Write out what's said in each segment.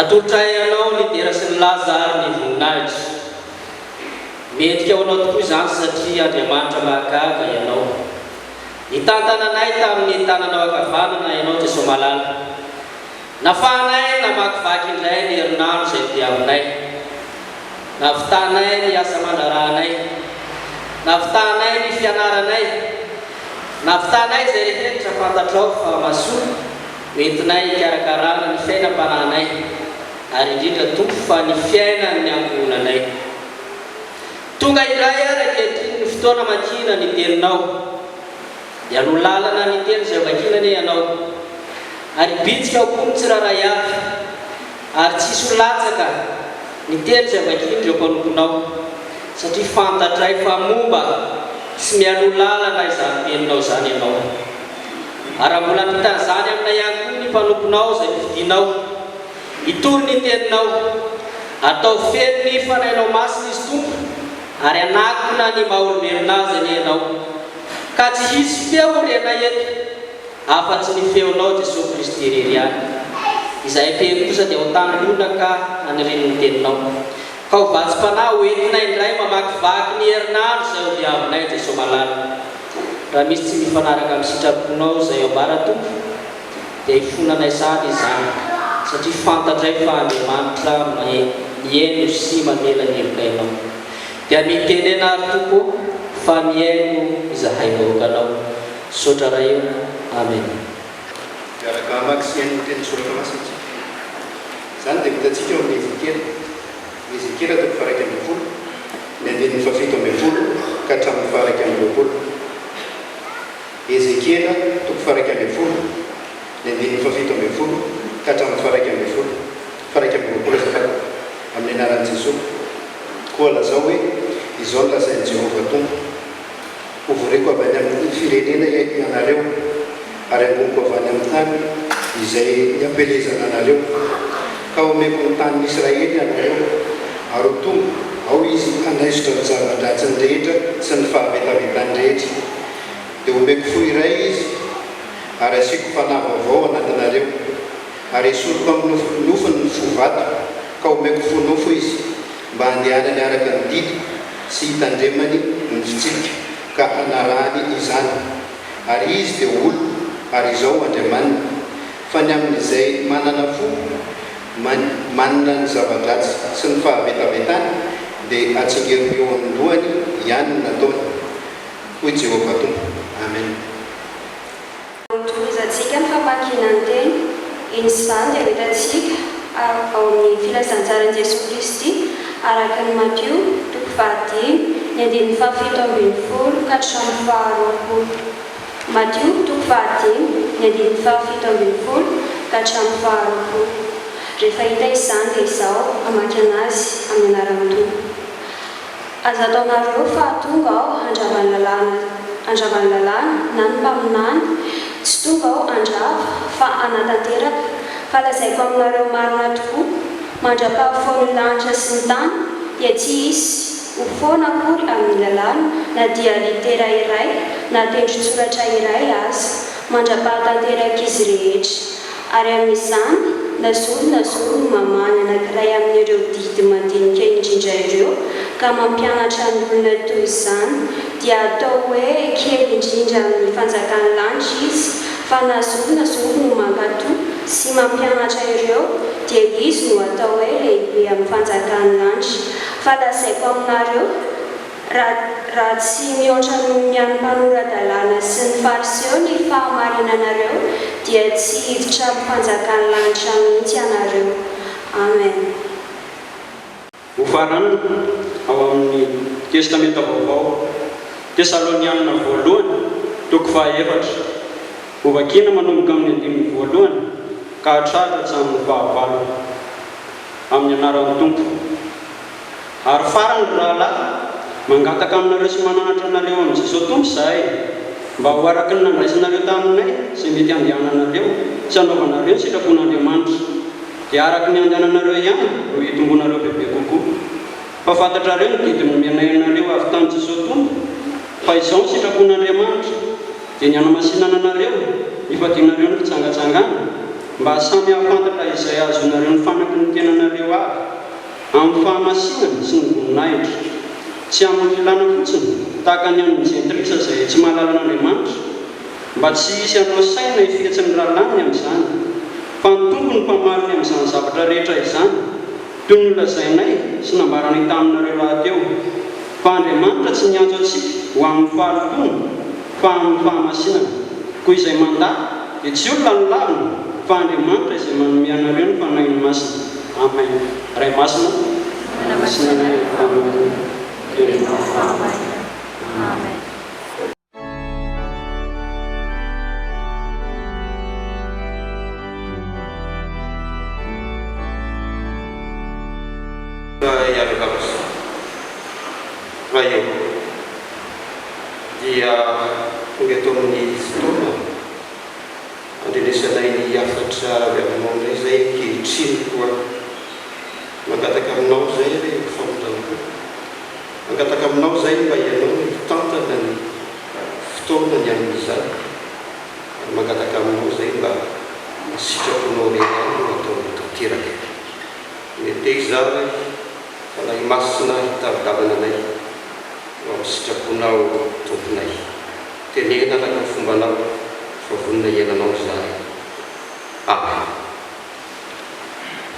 atolotray anao litera sy ny lazary ny voninahitra. Mety ka anao tokoa izany satria Andriamanitra mahagaga ianao. Nitantananay tamin'ny tananao ankavanana ianao Jesosy malala. Nafahanay namakivaky indray ny herinandro izay diavinay. Navitanay ny asa mandraranay. Navitanay ny fianaranay. Navitanay izay rehetra fantatrao fa masoa entinay hikarakarana ny fiainam-pananay ary indrindra tompo fa ny fiainan'ny ankohonanay. Tonga indray ary ankehitriny ny fotoana makina ny teninao dia no lalana ny teny izay vakinany ianao ary bitsika ao koa ny tsiraray avy ary tsisy ho latsaka ny teny izay vakin'ireo mpanomponao satria fantatray fa momba sy mialo lalana izany teninao izany ianao. Ary mbola ampitany izany aminay ihany koa ny mpanomponao izay mpividinao hitory ny teninao atao feno ny fanainao masina izy tompo ary anakona ny maha-olombelona azy ny ianao ka tsy hisy feo rena eto afa-tsy ny feonao Jesosy Kristy irery ihany izay teny kosa dia ho tanolona ka anireny ny teninao ka ho vatsim-panahy hoentinay indray mamakivaky ny herinandro izay ho diavinay Jesosy malala. Raha misy tsy mifanaraka amin'ny sitraponao izay ambara tompo dia hifonanay sady izany satria fantatray fa Andriamanitra mihaino sy mamela ny hevinkainao dia mitenena ary tompo fa mihaino izahay vahoakanao. Sotra raha eo. Amen. Miaraka amaky sy haino teny soratra masina izany dia vitantsika eo amin'ny Ezekela toko faha 1 ny andininy fafito ambin'ny folo ka hatramin'ny faha 1 Ezekela toko faha 1 ny andininy fafito ambin'ny folo ka hatramin'ny faha 1 amin'ny anaran'i Jesosy. Koa lazao hoe izao no lazain'i Jehovah Tompo hovoreko avy any amin'ny firenena ianareo ary amboniko avy any amin'ny tany izay niampelezana anareo ka omeko ny tanin'ny Israely ianareo ary ho tonga ao izy anaisotra ny zava-dratsiny rehetra sy ny fahavetavetany rehetra dia omeko fo iray izy ary asiako fanahy vaovao anatinareo ary esoroko amin'ny nofony ny fo vato ka omeko fo nofo izy mba handehanany araka ny didy sy hitandremany ny fitsika ka anarahany izany ary izy dia olo ary izao Andriamanina fa ny amin'izay manana fo manana ny zava-dratsy sy ny fahavetavetany dia atsingeriny eo amin'ny lohany ihany ny nataony. Hoy Jehovah Tompo. Amen. Tohizantsika ny famakiana ny teny iny izany dia hitantsika ao amin'ny filazantsarani Jesosy Kristy araka ny Matthieu toko 15 ny andininy fafito ambin'ny folo ka hatramin'ny faha 20. Matthieu toko 15 ny andininy fafito ambin'ny folo ka hatramin'ny faha 20. Rehefa hita izany dia izao amaky anazy amin'ny anaran'ny Tompo. Aza ataonareo fa tonga aho handravany lalàna na ny mpaminany tsy tonga aho handrava fa hanatanteraka fa lazaiko aminareo marina tokoa mandra-pahafoan'ny lanitra sy ny tany dia tsy hisy ho foana akory amin'ny lalàna na dia litera iray na tendron-tsoratra iray aza mandra-pahatanteraka izy rehetra ary amin'izany nazoro ny mamany anankiray amin'ireo didy mandinika indrindra ireo ka mampianatra ny olona toy izany dia atao hoe kely indrindra amin'ny fanjakan'ny lanitra izy fa nazoro no mankatoa sy mampianatra ireo dia izy no atao hoe lehibe amin'ny fanjakan'ny lanitra fa lazaiko aminareo raha tsy mihoatra ny mpanorandalàna sy ny fariseo ny fahamarinanareo dia tsy hiditra amin'ny fanjakan'ny lanitra mihitsy ianareo. Amen. Ho farany ao amin'ny testamenta vaovao Tesalonianina voalohany toko faha 4 ho vakiana manomboka amin'ny 1 ka hatratra hatramin'ny faha 8 amin'ny anaran'ny Tompo. Ary farany rahalahy mangataka aminareo sy mananatra anareo amin'ny Jesosy Tompo izahay mba ho araky ny nandraisanareo taminay sy mety andehananareo sy anaovanareo ny sitrapon'Andriamanitra dia araky ny andehananareo ihany no hitombonareo bebe kokoa fa fantatrareo ny didiny nomenay anareo avy tamin'i Jesosy Tompo fa izao ny sitrapon'Andriamanitra dia ny hanamasinana anareo hifadianareo ny fitsangatsangana mba samy hafantatra izay azonareo ny fanaky ny tenanareo avy amin'ny fahamasinana sy ny voninahitra, tsy amin'ny filana fotsiny tahaka ny amin'ny jentrisa izay tsy mahalalan'Andriamanitra, mba tsy hisy anao saina hifetsiny rahalany amin'izany, fa ny tompony mpamariny amin'izany zavatra rehetra izany, toy ny lazainay sy nambaranay taminareo lahateo. Fa Andriamanitra tsy niantso antsika ho amin'ny fahalotona fa amin'ny fahamasinana. Koa izay mandà dia tsy olona ny lavina, fa Andriamanitra izay manome anareo ny fanahin'ny masina. Amen. Ray masina sy ny Amen. Raha eo dia tonga eto amin'ny fotoana andrenesanay ny afatra avy aminao indray zay ankehitriny koa mangataka aminao zay re famondrano, mangataka aminao zay mba ianao mitantana ny fotoana ny amin'izany, ary mangataka aminao zay mba sitraponao reny atao mitoteraka mety zany fanahy masina hitavidavana anay amin'ny sitraponao tomponay, tenenana ny fombanao fa vonina iananao zany. Amen.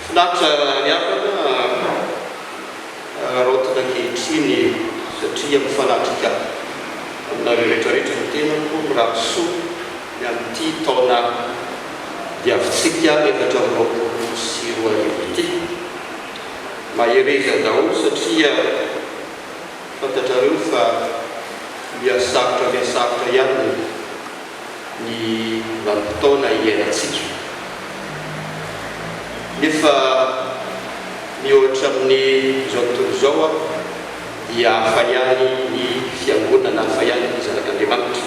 Finaritra ny afana raotana ankehitriny satria mifanatrika aminareo rehetrarehetra ny tenako mirahasoa ny amin'ity taona diavitsika 2024 ity. Mahereza daholo satria fantatrareo fa miasarotra ihany ny vanim-potoana iainantsika, nefa mihoatra amin'ny zao tontolo zao dia hafa ihany ny fiangonana, hafa ihany ny zanak'Andriamanitra,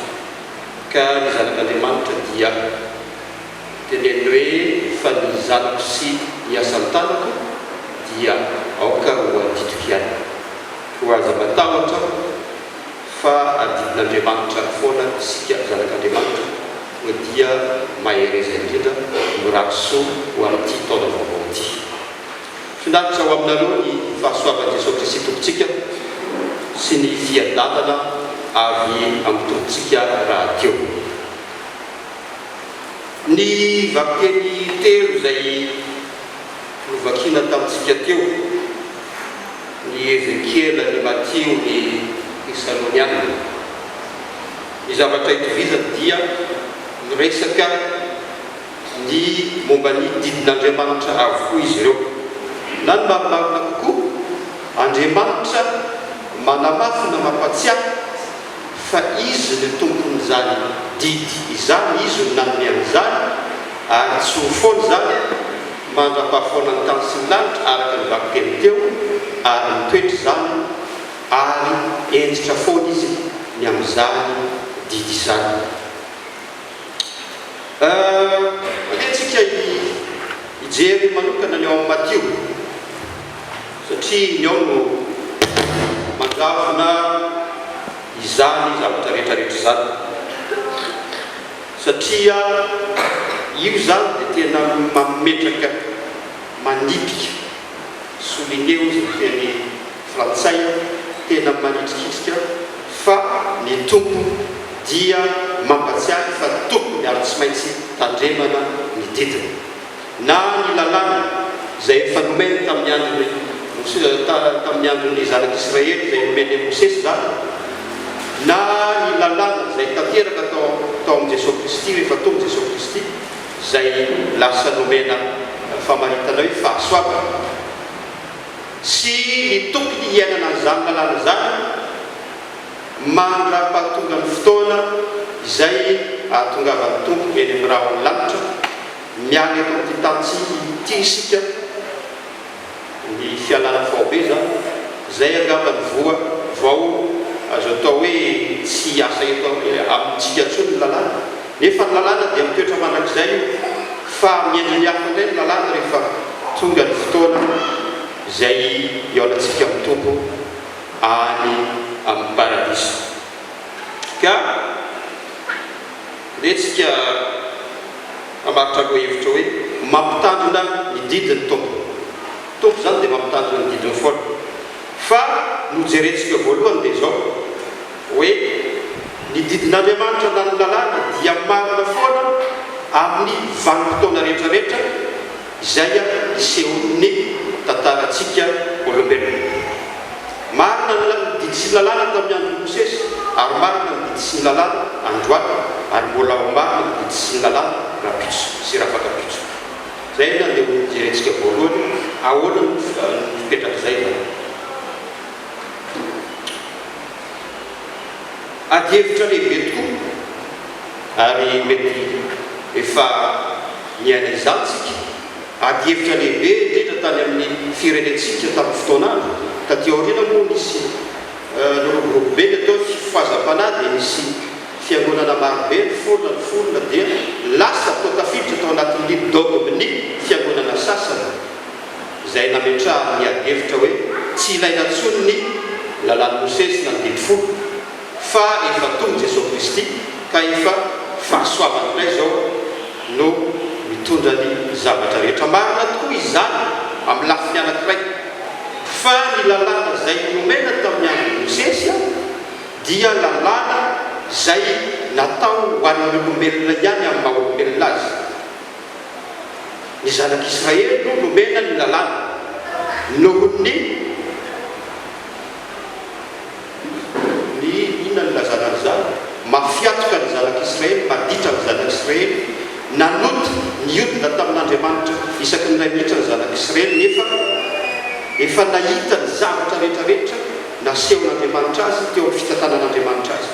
ka ny zanak'Andriamanitra dia teneny hoe fa ny zanako sy ny asan-tanako dia aoka ho adidiko ihany, ho aza matahotra fa adidin'Andriamanitra foana isika zanak'Andriamanitra, ho dia mahereza indrindra mirahasoa ho amin'ity taona vaovao ity. Finaritra ho aminareo ny fahasoavan'i Jesosy Kristy tompontsika sy ny fiadanana avy amin'ny tompontsika raha teo. Ny vakiteny telo izay novakina tamintsika teo, ny Ezekiela, ny Matio, ny Tesaloniana, ny zavatra itovizany dia miresaka ny momba ny didin'Andriamanitra avokoa izy ireo. Na ny marimarina kokoa, Andriamanitra manamafina mampatsiaka fa izy ny tompon'izany didy izany, izy ny nanome an'izany, ary tsy ho foana zany mandra-pahafoana ny tany sy ny lanitra araka ny vakiteny teo, ary mitoetra zany ary endritra foana izy ny amin'izany didy izany. Manetsika ijery manokana ny ao amin'ny Matio, satria ny ao no mandravona izany zavatra rehetrarehetra zany, satria io zany dia tena mametraka manipika solineo izy teny frantsay, tena manitrikitrika fa ny tompo dia mampatsiaka fa tokony ary tsy maintsy tandremana ny didiny, na ny lalàna izay efa nomeny tamin'ny andron'ny zanak'Israely izay nomeny Mosesy zany, na ny lalàna izay tanteraka tao amin'ny Jesosy Kristy rehefa tonga Jesosy Kristy, izay lasa nomena famaritana hoe fahasoavana, sy ny tokony iainana an'izany lalàna zany mandra-pahatonga ny fotoana izay ahatongavan'ny tompo eny amin'ny raha ao lanitra, miala eto amin'ity tany ity isika ny fialana faobe zany, izay angamba ny voa vao azo atao hoe tsy asa eto amintsika ntsony ny lalàna, nefa ny lalàna dia mitoetra mandrakizay fa miendriny hafa indray ny lalàna rehefa tonga ny fotoana izay iaolantsika amin'ny tompo any amin'ny paradisa. Ka retsika amaritra zavatra aloha hevitra hoe mampitandrina ny didiny tompo zany dia mampitandrina ny didiny foana fa nojerentsika voalohany dia zao hoe ny didin'Andriamanitra na ny lalàna dia marina foana amin'ny vanim-potoana rehetrarehetra izay isehon'ny tantarantsika olombelona. Marina ny didy sy ny lalàna tamin'ny andro Mosesy ary marina ny didy sy ny lalàna androany ary mbola ao marina ny didy sy ny lalàna rapitso sy rafakapitso. Zay na dia jerentsika voalohany ahoana ny fipetraka izay ady hevitra lehibe tokoa ary mety efa miaina izantsika ady hevitra lehibe indrindra tany amin'ny firenentsika tamin'ny fotoanandro taty aoriana moa nisy noroboroko be ny atao fifazam-panà dia nisy fiangonana marobe ny folona dia lasa atao tafiditra atao anatin'ny dogme-ny fiangonana sasany izay nametraha ny ady hevitra hoe tsy ilaina intsony ny lalàn'i Mosesy na ny didy folo fa efa tonga Jesosy Kristy ka efa fahasoavana ilay zao no mitondra ny zavatra rehetra. Marina tokoa izany amin'ny lafiny anankiray fa ny lalàna izay nomena tamin'ny andro Mosesy dia lalàna izay natao ho an'ny olombelona ihany amin'ny maha-olombelona azy. Ny zanak'Israely no nomena ny lalàna nohon'ny inona ny lazana an'izany mafiatoka ny zanak'Israely maditra ny zanak'Israely nanoty niodina tamin'Andriamanitra isaky ny ray minitra ny zanak'Israely nefa efa nahita ny zavatra rehetrarehetra nasehon'Andriamanitra azy teo amin'ny fitantanan'Andriamanitra azy.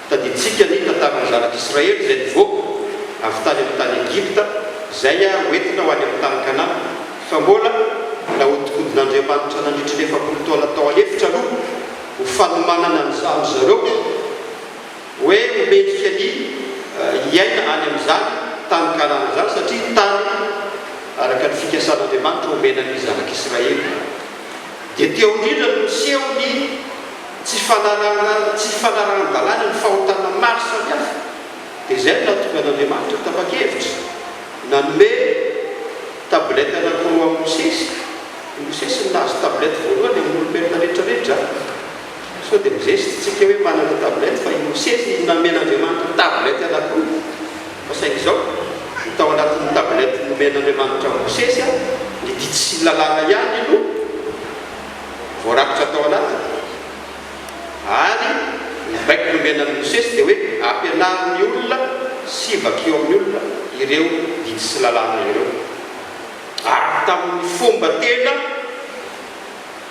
Taditsika ny tantaran'ny zanak'Israely izay nivoaka avy tany amin'ny tany Egipta izay hoentina ho any amin'ny tany Kanana fa mbola nahodinkodin'Andriamanitra nandritry ny 70 taona tao anefitra aloha ho fanomanana an'izany zareo hoe homendrika ny iaina any amin'izany tany Kanana zany satria tany araka ny fikasan'Andriamanitra homena ny zanak'Israely. Dia teo indrindra no miseho ny tsy fanarahan-dalàna ny fahotana maro samihafa dia izay nahatonga an'Andriamanitra tapa-kevitra nanome tablety anankiroa amin'ny Mosesy. Mosesy nahazo tablety voalohany amin'ny olombelona rehetrarehetra sao dia mizesitsika hoe manana tablety fa i Mosesy namen'Andriamanitra tablety anankiroa fa saingy izao tao anatin'ny tablety nomen'Andriamanitra Mosesy ny didy sy ny lalàna ihany no voarakitra tao anatiny ary ny baiko nomenan'ny Mosesy dia hoe ampianarin'ny olona sy vakeo amin'ny olona ireo didy sy lalàna ireo ary tamin'ny fomba tena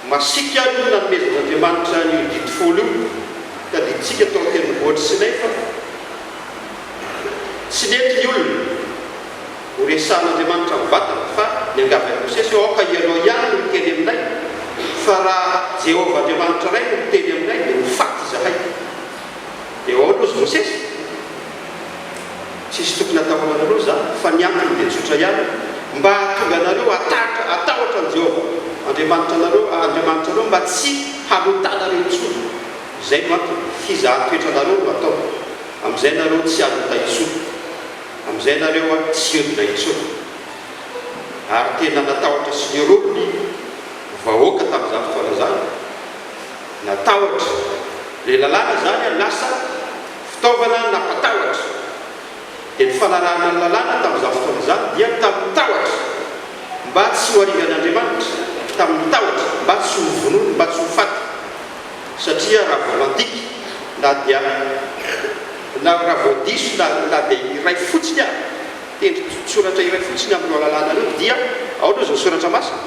masika no nanomezan'Andriamanitra ny didy folo io tadiditsika tao teny mivoatra sy nefa tsy nety ny olona ho resan'Andriamanitra mivatana fa ny angavan'ny Mosesy aoka ianao ihany no miteny aminay fa raha Jehovah Andriamanitra ray no miteny aminay dia mifaty izahay. Dia ao aloha Mosesy tsisy tokony atao anareo zany fa ny antony dia tsotra ihany mba hahatonga anareo atahotra ny Jehovah Andriamanitra anareo mba tsy hanotanareo intsony. Izay no antony fizahan-toetra anareo no atao amin'izay nareo tsy hanota intsony amin'izay nareo tsy hodina intsony ary tena natahotra sy niroro ny vahoaka tamin'izany fotoana zany natahotra le lalàna zany lasa fitaovana nampatahotra dia ny fanarahana ny lalàna tamin'izany fotoana zany dia tamin'ny tahotra mba tsy ho arigan'Andriamanitra tamin'ny tahotra mba tsy ho vonono mba tsy ho faty satria raha voalantiky na dia na raha voadiso na dia iray fotsiny ary tendry soratra iray fotsiny amin'io lalàna io dia ao aloha zao soratra masina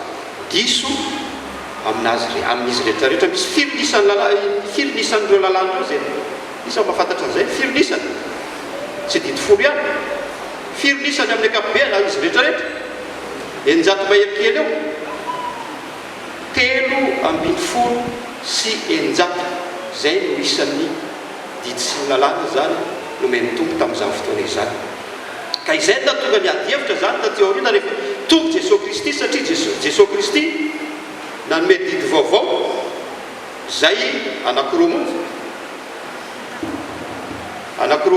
diso amin'izy rehetrarehetra misy fironisan'ireo lalàna ireo zay isa mahafantatra an'izay fironisana tsy didy folo ihany fironisany amin'ny ankapobeny izy rehetrarehetra eninjato mahery kely eo 3 sy eninjato zay no isan'ny didy sy ny lalàna zany nomeny tompo tamin'izany fotoana izany. Ka izay natonga ny ady hevitra zany taty aoriana rehefa tonga Jesosy Kristy satria Jesosy Kristy nanome didy vaovao zay anankiroa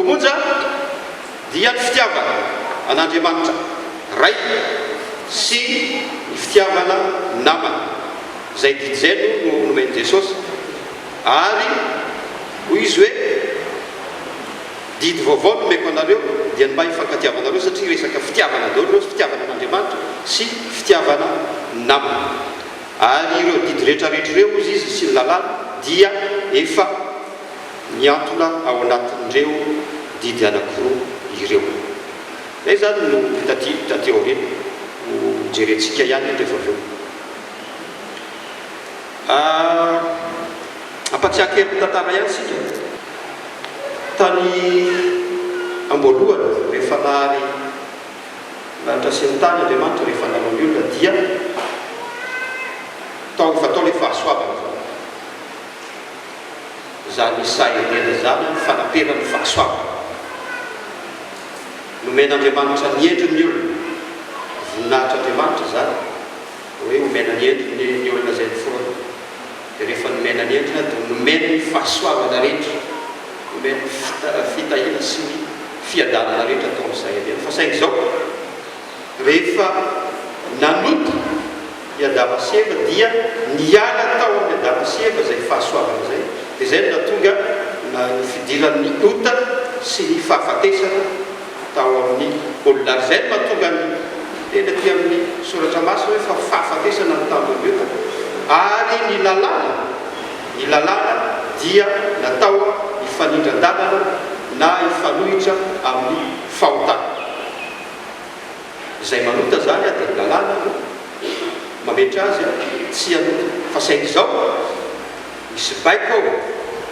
monja dia ny fitiavana an'Andriamanitra ray sy ny fitiavana namana zay didizay no nomeny Jesosy. Ary hoy izy hoe didy vaovao nomeko anareo dia mba hifankatiavanareo satria resaka fitiavana daholo, fitiavana an'Andriamanitra sy fitiavana namana. Ary ireo didy rehetrarehetra ireo izy sy ny lalàna dia efa miantona ao anatin'ireo didy anankiroa ireo. Zay zany no tateo aoriana no jerentsika ihany rehefa avy eo. Ampatsiaka herin'ny tantara ihany sika tany amboalohany rehefa nahary lanitra sy ny tany Andriamanitra rehefa nanao ny olona dia fatao le fahasoavana zany saedena zany fanamperan'ny fahasoavana. Nomen'Andriamanitra ny endriny olona, voninahitr'Andriamanitra zany hoe omena ny endriny ny olona zay nyforona. Dia rehefa nomena ny endrina dia nomena ny fahasoavana rehetra, nomena fitahiana sy ny fiadanana rehetra atao amin'izay adena. Fa saingy izao rehefa nanota i Adama sy Eva dia niala tao amin'ny Adama sy Eva zay fahasoavana zay. Dia zay no natonga na fidiran'ny ota sy ny fahafatesana tao amin'ny olona. Zay no mahatonga ny tena ty amin'ny soratra masina hoe fa fahafatesana ny tambon'ny ota. Ary ny lalàna dia natao hifanindran-dalana na hifanohitra amin'ny fahotana. Zay manota zany dia ny lalàna mametra azy tsy anota. Fa saingy izao misy baiko ao,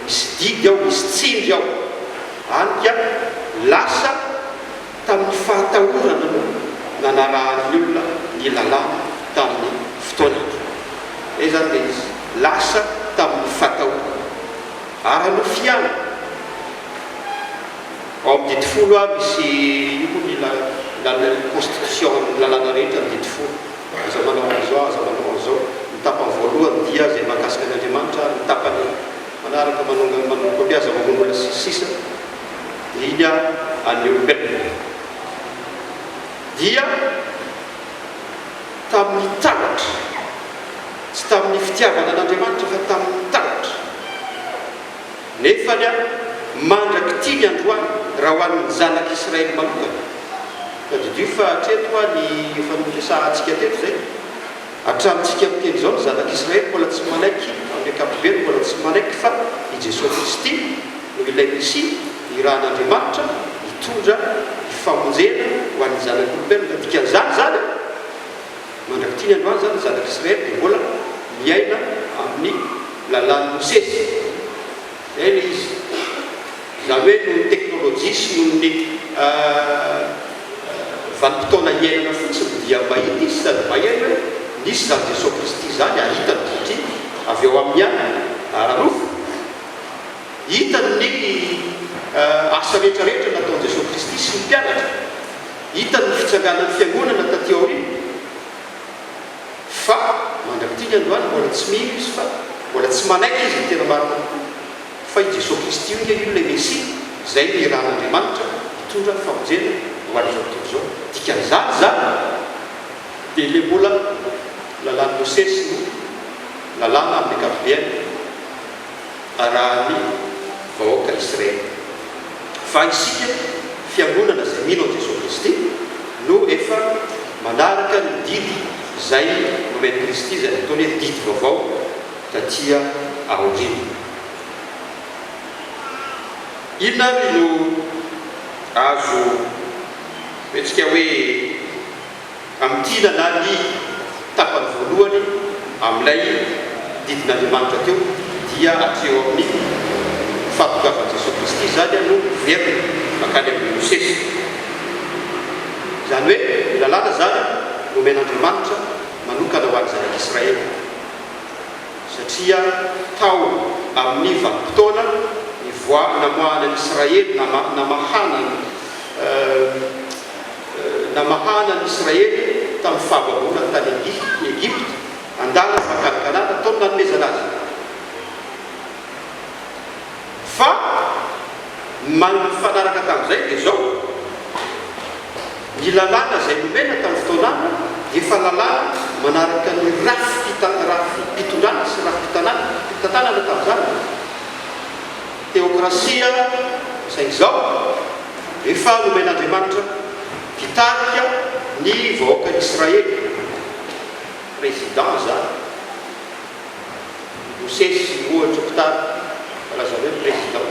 misy didy ao, misy tsindry ao, any dia lasa tamin'ny fahatahorana no nanarahan'ny olona ny lalàna tamin'ny fotoana. Zay zany dia izy lasa tamin'ny fahatahorana ary no fiana. Ao amin'ny dity folo misy ny constitution ny lalàna rehetra amin'ny dity folo. Aza manao an'izao, aza manao an'izao. Ny tapany voalohany dia zay mahakasika an'Andriamanitra, ny tapany manaraka manomboka aby aza mamonola sisa iny an'ny olombelona. Dia tamin'ny taratra, tsy tamin'ny fitiavana an'Andriamanitra fa tamin'ny taratra. Nefany mandraky tiny androany raha ho an'ny zanak'Israely manokana. Didio fa hatreto ny efa niresahantsika teto zay hatramintsika miteny izao ny zanak'Israely mbola tsy manaiky amin'ny ankapobeny, mbola tsy manaiky fa i Jesosy Kristy no ilay Mesia irahan'Andriamanitra hitondra hifamonjena ho an'ny zanak'olombelona. Dikan'izany zany mandraky tiny androany zany zanak'Israely dia mbola miaina amin'ny lalàn'i Mosesy. Zay le izy zany hoe noho ny teknôlôjia sy noho ny vanim-potoana iainana fotsiny dia mahita izy sady maheno hoe nisy zany Jesosy Kristy zany ahitany satria avy eo amin'ny any ararofo hitany ny asa rehetrarehetra nataon'i Jesosy Kristy sy ny mpianatra, hitany ny fitsanganan'ny fiangonana taty aoriana. Fa mandraky tiny androany mbola tsy mino izy fa mbola tsy manaiky izy ny tena marina fa i Jesosy Kristy io io le Mesia zay ny irahan'Andriamanitra hitondra famonjena ho an'izao tontolo izao. Dikan'izany zany dia le mbola lalàn'i Mosesy no lalàna amin'ny ankapobeny arahan'ny vahoaka Israely. Fa isika fiangonana zay mino an'i Jesosy Kristy no efa manaraka ny didy zay nomeny Kristy zay ataony hoe didy vaovao tatia aoriana. Inona ary no azo metsika hoe amin'ity na ny tapany voalohany amin'ilay didin'Andriamanitra teo dia hatreo amin'ny fahatokavan'i Jesosy Kristy zany no verina makany amin'ny Mosesy. Zany hoe ny lalàna zany nomen'Andriamanitra manokana ho an'ny zanak'Israely satria tao amin'ny vanim-potoana namoahana ny Israely namahana ny Israely tamin'ny fahavabona tany Egypte andala fakarakarana ataony nanomezana azy. Fa mifanaraka tamin'izay dia zao ny lalàna izay nomena tamin'ny fotoanana dia efa lalàna manaraka ny rafi-pitondrana sy rafi-pitantanana tamin'izany. Teokrasia izay izao efa nomen'Andriamanitra hitarika ny vahoaka Israely. Président zany Mosesy ohatra mpitary alaza hoe président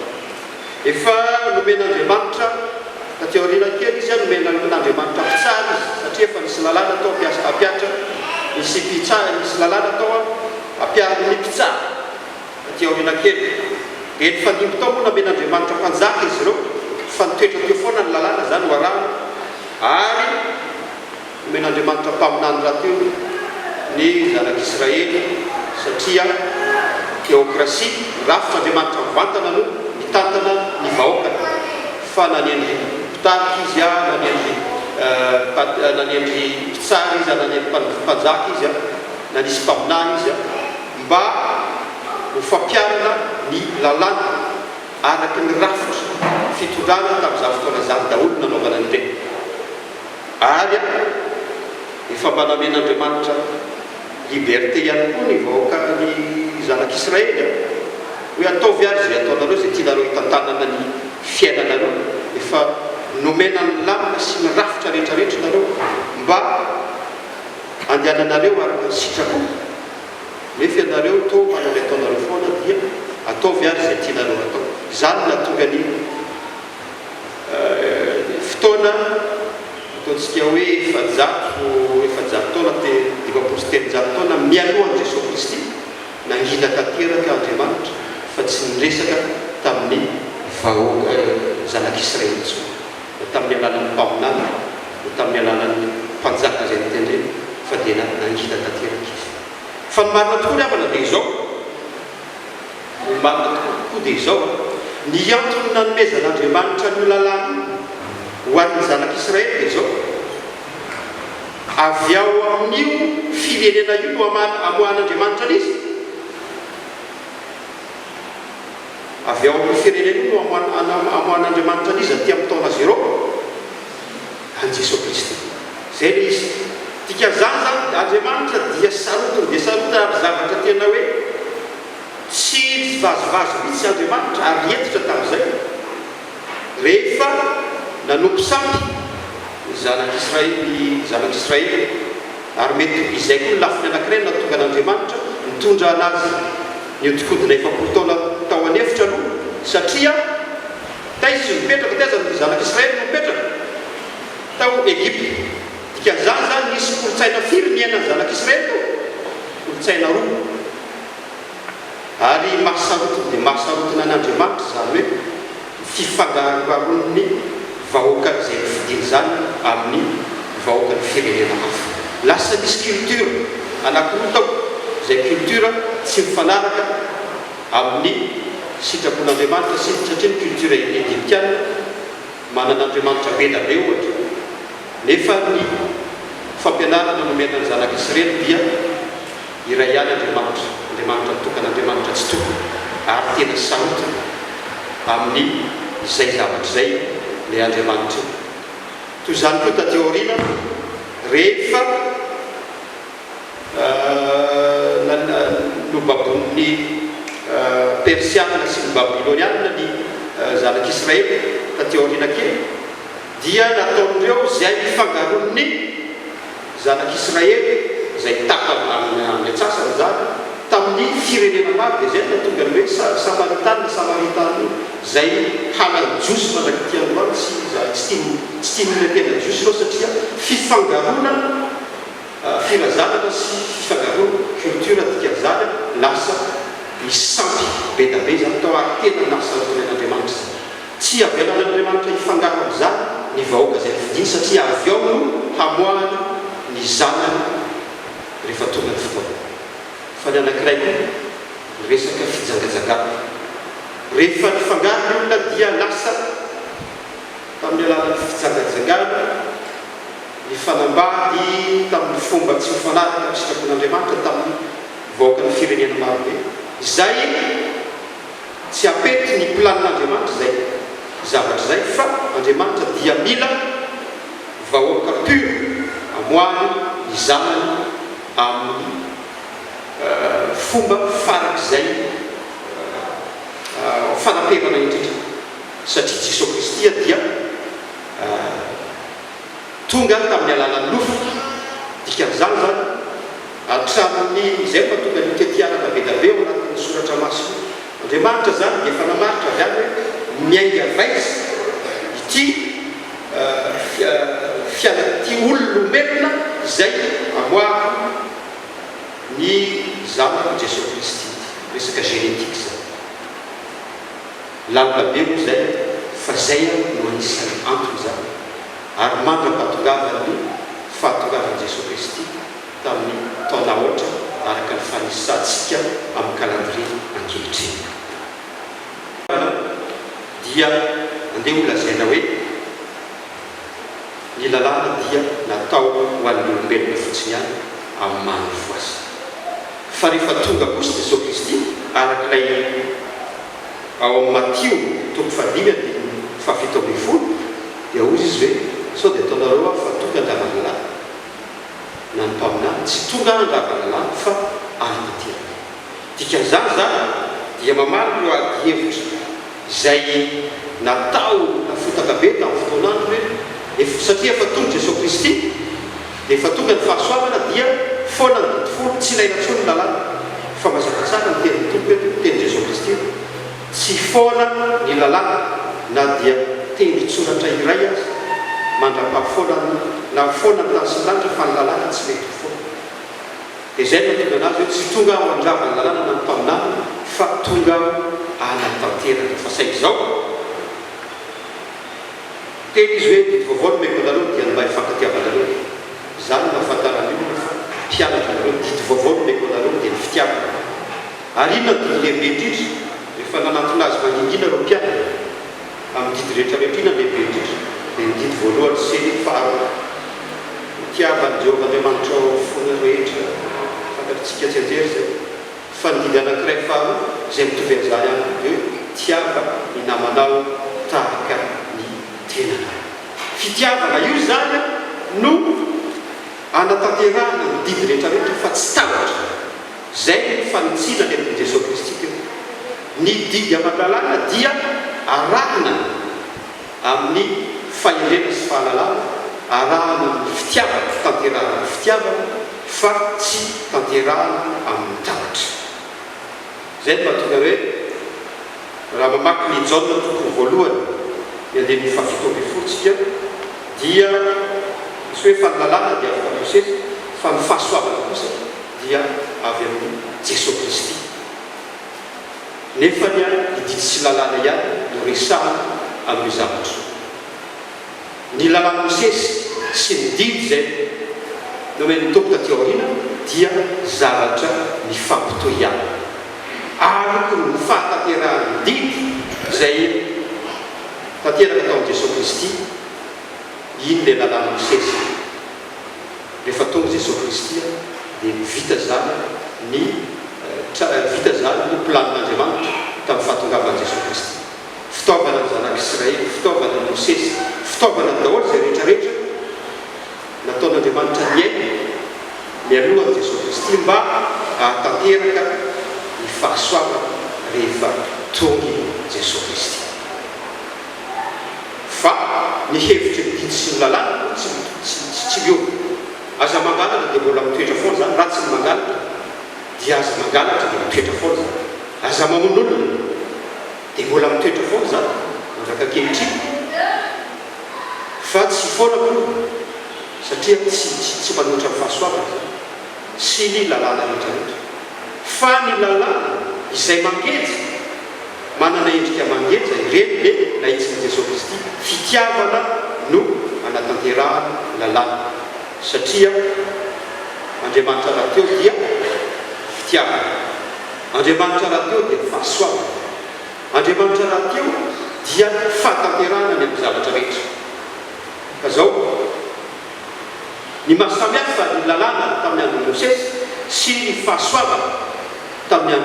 efa nomen'Andriamanitra taty aoriana kely izy a nomen'Andriamanitra mpitsara izy satria efa nisy lalàna atao ampiatra nisy lalàna atao ampiariny mpitsara taty aoriana kely dia ny fanimbo tao moa namen'Andriamanitra mpanjaka izy ireo fa nitoetra teo foana ny lalàna zany ho arahana ary nomen'Andriamanitra mpaminany raha teo ny zanak'Israely satria teokrasia rafitr'Andriamanitra mivantana no mitantana ny vahoakany fa nanendry mpitariky izy a nanendry mpitsara izy a nanendry mpanjaka izy a na nisy mpaminany izy a mba ho fampiarana ny lalàna araky ny rafitra fitondrana tamin'izany fotoana zany daholo nanaovana an'ireny ary efa mba namen'Andriamanitra liberté ihany koa ny vahoaka ny zanak'Israely hoe ataovy ary zay ataonareo zay tianareo hitantanana ny fiainanareo efa nomena ny lamina sy ny rafitra rehetrarehetra nareo mba andehananareo araka ny sitrako nefa ianareo to manao ny ataonareo foana dia ataovy ary zay tianareo atao zany natonga ny fotoana ataontsika hoe efajato taona dimampolo sy telonjato taona mialohan'i Jesosy Kristy nangina tanteraka Andriamanitra fa tsy niresaka tamin'ny vahoaka zanak'Israely intsony tamin'ny alalan'ny mpaminana tamin'ny alalan'ny mpanjaka zay nitendreny fa dia nangina tanteraka izy fa ny marina tokoa ny avana dia izao ny marina tokoa dia izao ny antony nanomezan'Andriamanitra ny lalàna ho an'ny zanak'Israely dia izao avy ao amin'io firenena io no amohan'Andriamanitra an'izy avy ao amin'ny firenena io no amohan'Andriamanitra an'izy aty amin'ny taona 0 an Jesosy Kristy zay le izy tika zany zany Andriamanitra dia sarotiny ary zavatra tena hoe tsy vazovazo mihitsy Andriamanitra ary entitra tamin'izay rehefa nanompo sampy zanak'Israely ary mety izay koa ny lafiny anankiray natonga an'Andriamanitra mitondra anazy niodikodina 7 taona tao anefitra aloha satria taiza izy mipetraka taiza ny zanak'Israely no mipetraka tao Egypte dika zany zany nisy kolotsaina firy niainany zanak'Israely tao kolotsaina roa ary mahasarotiny dia mahasarotiny an'Andriamanitra zany hoe fifangaroan'ny vahoaka zay fidiny zany amin'ny vahoaka ny firenena hafa lasa misy culture anankiroa tao zay culture tsy mifanaraka amin'ny sitrapon'Andriamanitra satria ny culture egyptiana manan'Andriamanitra be da be ohatra nefa ny fampianarana nomenany zanak'Israely dia iray ihany Andriamanitra tokan'Andriamanitra tsy tokony ary tena sarotiny amin'ny izay zavatra zay le Andriamanitra toy izany koa taty aoriana rehefa nobabon'ny persiana sy ny babiloniana ny zanak'Israely taty aoriana kely dia nataon'ireo zay mifangaron'ny zanak'Israely zay taka amin'ny atsasany zany tamin'ny firenena maro dia zay natonga ny hoe samaritany zay hanajosy mandraky tiandroany tsy tian'olona tena josy reo satria fifangarona firazanana sy fifangarona culture tika zany lasa misy sampy be da be zany tao ary tena nasarotonan'Andriamanitra zany tsy avelan'Andriamanitra hifangaro amin'izany ny vahoaka zay fidiny satria avy ao no hamoahany ny zanany rehefa tonga ny fotoana fa ny anankiray koa resaka fijangajangana rehefa nifangaro ny olona dia lasa tamin'ny alalan'ny fijangajangana ny fanambady tamin'ny fomba tsy mifanaraka amin'ny sitrapon'Andriamanitra tamin'ny vahoaka ny firenena marobe zay tsy apety ny planin'Andriamanitra zay zavatra zay fa Andriamanitra dia mila vahoaka pur amoany ny zanany amin'ny fomba farak'izay fanaperana indrindra satria Jesosy Kristy dia tonga tamin'ny alalan'ny nofo dikan'izany zany hatramin'ny izay mahatonga ny tetiarana be dabe ao anatin'ny soratra masina Andriamanitra zany dia efa namaritra avy any hoe miainga vaisy ity ty olombelona izay amoary ny zanany Jesosy Kristy resaka genetika zany lalina be moa zay fa zay no anisan'ny antony zany ary mandra-pahatongavany fahatongavan'i Jesosy Kristy tamin'ny taona ohatra araka ny fanisantsika amin'ny calendrier ankehitriny dia andeha holazaina hoe ny lalàna dia natao ho an'ny olombelona fotsiny ihany amin'ny mandro voazy fa rehefa tonga kosa Jesosy Kristy arak'ilay ao amin'ny Matio toko 5:17 dia hozy izy hoe sao dia ataonareo fa tonga andavan'alàna na ny mpaminany tsy tonga andavan'alàna fa anatirana dikan'izany zany dia mamaly io ady hevitra izay natao nafotaka be tamin'ny fotoanandro hoe satria efa tonga Jesosy Kristy dia efa tonga ny fahasoavana dia foana ny didifolo tsy ilaina intsony ny lalàna fa mazava tsara ny teny tompo eto teny Jesosy Kristy tsy foana ny lalàna na dia tendrin-tsoratra iray azy mandra-pahafoana na foana ny tany sy ny lanitra fa ny lalàna tsy mety foana dia izay mahatonga anazy hoe tsy tonga ao andravany lalàna na ny mpaminany fa tonga anatanterana fa saingy izao teny izy hoe didy vaovao no meko anareo dia mba hifankatiavanareo zany mahafantarana io fa mpianatra anareo didy vaovao no meko anareo dia ny fitiavana ary inona ny didy lehibe indrindra rehefa nanantona azy mangingina reo mpianatra amin'ny didy rehetrarehetra inona lehibe indrindra dia ny didy voalohany sy ny faharoa mitiavany Jehovah Andriamanitra ao fona rehetra fantatritsika tsy anjery zay fa ny didy anankiray faharoa izay mitovy an'izany ihany hoe tiava ny namanao tahaka ny tenanao fitiavana io zany no anatanterahana ny didy rehetrarehetra fa tsy tahotra zay ny fanitsina nentin' Jesosy Kristy teo ny didy aman-dalàna dia arahina amin'ny fahendrena sy fahalalàna arahina amin'ny fitiavana fitanterahana amin'ny fitiavana fa tsy tanterahana amin'ny tahotra zay ny mahatonga hoe raha mamaky ny Jaona toko voalohany andeha ny fafitoambifolotsika dia misy hoe fa ny lalàna dia avy amin'ny Mosesy fa ny fahasoavana kosa dia avy amin'ny Jesosy Kristy nefa ny didy sy lalàna ihany no resahana amin'ny zavatra ny lalàna Mosesy sy ny didy zay nomeny tompona teo aoriana dia zavatra mifampitohana ary ny fahatanterahany didy zay tanteraka taon'i Jesosy Kristy iny le lalàna Mosesy rehefa tonga Jesosy Kristy dia vita zany ny planin'Andriamanitra tamin'ny fahatongavan'i Jesosy Kristy fitaovana ny zanak'Israely fitaovana ny Mosesy fitaovana ny daholo zay rehetrarehetra nataon'Andriamanitra miaina mialohan'i Jesosy Kristy mba ahatanteraka ny fahasoavana rehefa tonga Jesosy Kristy fa ny hevitra ny didy sy ny lalàna tsy miova aza mangalatra dia mbola mitoetra foana zany raha tsy ny mangalatra dia aza mangalatra dia mitoetra foana zany aza mamon'olona dia mbola mitoetra foana zany mandraka ankehitriny fa tsy foana koa satria tsy manoatra ny fahasoavana zany sy ny lalàna rehetrarehetra fa ny lalàna izay mangeja manana endrika mangeja ireny le nahitsiny Jesosy Kristy fitiavana no anatanterahana lalàna satria Andriamanitra raha teo dia fitiavana Andriamanitra raha teo dia fahasoavana Andriamanitra raha teo dia fahatanterahana ny amin'ny zavatra rehetra ka zao ny mahasamihafa ny lalàna tamin'ny andron'i Mosesy sy ny fahasoavana tamin'ny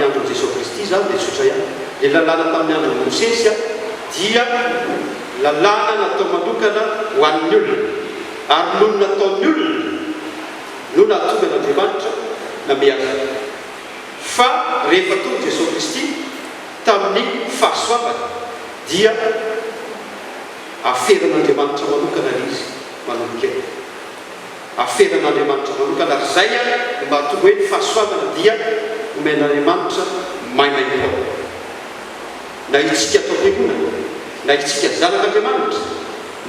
andron'i Jesosy Kristy zany dia tsotra ihany le lalàna tamin'ny andron'i Mosesy dia lalàna natao manokana ho an'ny olona ary nono nataon'ny olona no nahatonga n'Andriamanitra namiaka fa rehefa tonga Jesosy Kristy tamin'ny fahasoavana dia aferan'Andriamanitra manokana izy manomboka aferan'Andriamanitra manokana ary zay no mahatonga hoe ny fahasoavana dia omen'Andriamanitra maimaim-poana na itsika atao fiangonana na itsika zanak'Andriamanitra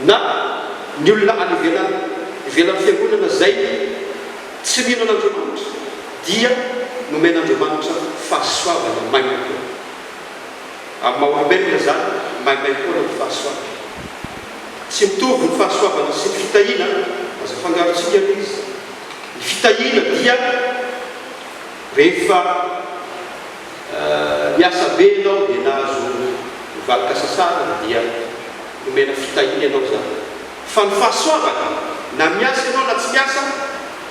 na ny olona any ivelan'ny fiangonana zay tsy mino an'Andriamanitra dia nomen'Andriamanitra fahasoavana maimaim-poana amin'ny maha-olombelona zany maimaim-poana ny fahasoavana tsy mitovy ny fahasoavana sy ny fitahiana aza fangarotsika izy ny fitahiana dia rehefa miasa be ianao dia nahazo valika sasana dia nomena fitahiana ianao zany fa ny fahasoavana na miasa ianao na tsy miasa